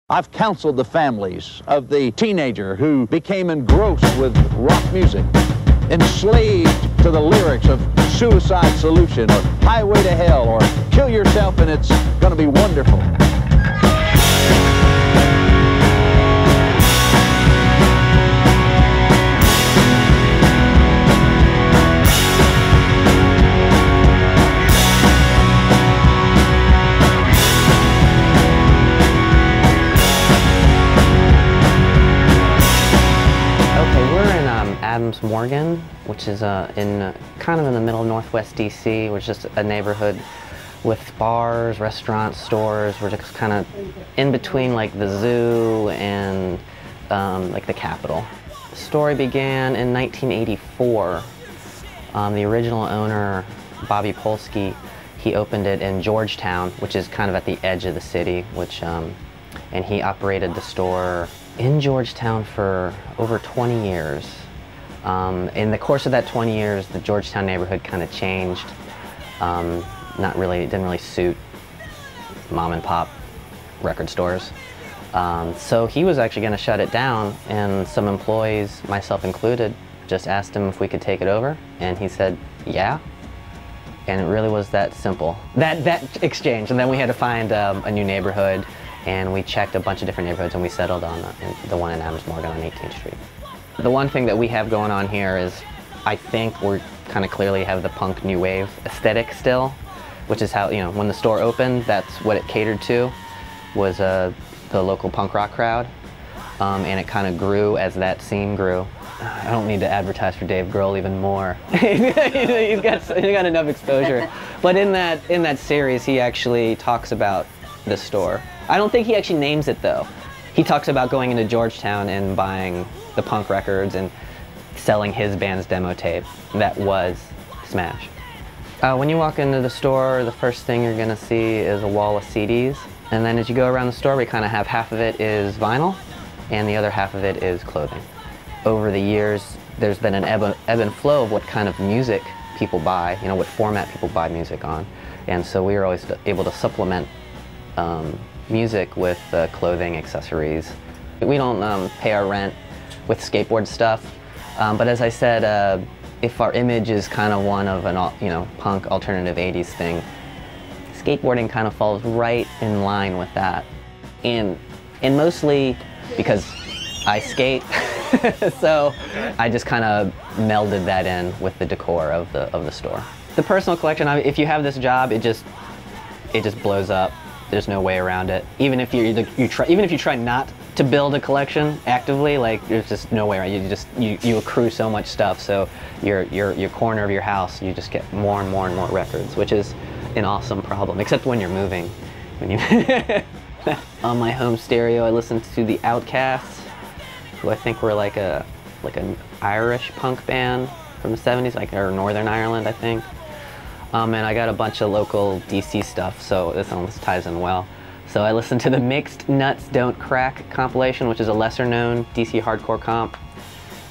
I've counseled the families of the teenager who became engrossed with rock music, enslaved to the lyrics of Suicide Solution or Highway to Hell or Kill Yourself and It's Gonna Be Wonderful. Adams Morgan, which is kind of in the middle of Northwest DC, which is just a neighborhood with bars, restaurants, stores. We're just kind of in between like the zoo and like the Capitol. The story began in 1984. The original owner, Bobby Polsky, he opened it in Georgetown, which is kind of at the edge of the city, and he operated the store in Georgetown for over 20 years. In the course of that 20 years, the Georgetown neighborhood kind of changed. Didn't really suit mom and pop record stores. So he was actually going to shut it down, and some employees, myself included, just asked him if we could take it over, and he said, yeah. And it really was that simple. That exchange, and then we had to find a new neighborhood, and we checked a bunch of different neighborhoods, and we settled on the one in Adams Morgan on 18th Street. The one thing that we have going on here is, I think we're kind of clearly have the punk new wave aesthetic still, which is how, when the store opened, that's what it catered to, was the local punk rock crowd. And it kind of grew as that scene grew. I don't need to advertise for Dave Grohl even more. he's got enough exposure. But in that series, he actually talks about the store. I don't think he actually names it though. He talks about going into Georgetown and buying the punk records and selling his band's demo tape. That was Smash. When you walk into the store, the first thing you're gonna see is a wall of CDs. And then as you go around the store, we kind of have half of it is vinyl and the other half of it is clothing. Over the years, there's been an ebb and flow of what kind of music people buy, what format people buy music on. And so we were always able to supplement music with clothing, accessories. We don't pay our rent with skateboard stuff, but as I said, if our image is kind of one of an punk alternative 80s thing, skateboarding kind of falls right in line with that, and mostly because I skate, so I just kind of melded that in with the decor of the store. The personal collection, if you have this job, it just blows up. There's no way around it. Even if you try not to build a collection actively, like there's just no way around. You accrue so much stuff. So your corner of your house, you just get more and more and more records, which is an awesome problem. Except when you're moving. On my home stereo, I listen to the Outcasts, who I think were like an Irish punk band from the 70s, or Northern Ireland, I think. And I got a bunch of local DC stuff, so this almost ties in well. So I listened to the Mixed Nuts Don't Crack compilation, which is a lesser-known DC hardcore comp.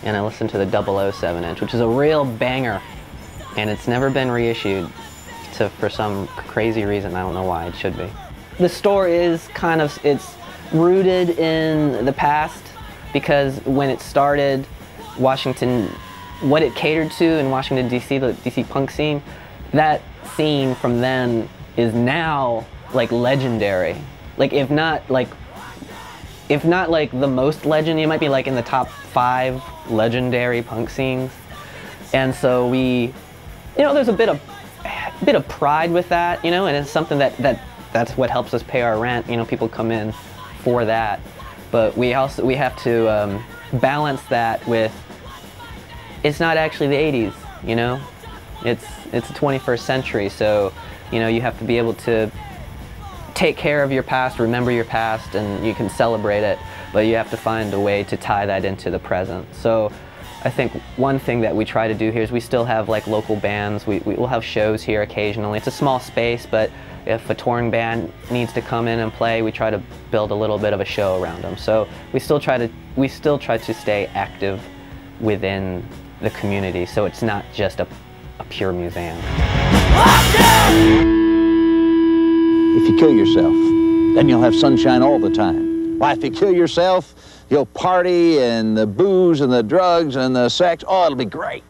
And I listened to the 007-inch, which is a real banger. And it's never been reissued for some crazy reason. I don't know why. It should be. The store is it's rooted in the past, because when it started, Washington, what it catered to in Washington, D.C., the D.C. punk scene, that scene from then is now like legendary. Like if not like the most legend, it might be like in the top 5 legendary punk scenes. And so there's a bit of pride with that, and it's something that's what helps us pay our rent. People come in for that, but we have to balance that with, it's not actually the 80s, It's the 21st century, so you have to be able to take care of your past, remember your past, and you can celebrate it, but you have to find a way to tie that into the present. So I think one thing that we try to do here is we still have like local bands. We will have shows here occasionally. It's a small space, but if a touring band needs to come in and play, we try to build a little bit of a show around them. So we still try to stay active within the community, so it's not just a pure museum. If you kill yourself, then you'll have sunshine all the time. Why, if you kill yourself, you'll party and the booze and the drugs and the sex, oh, it'll be great.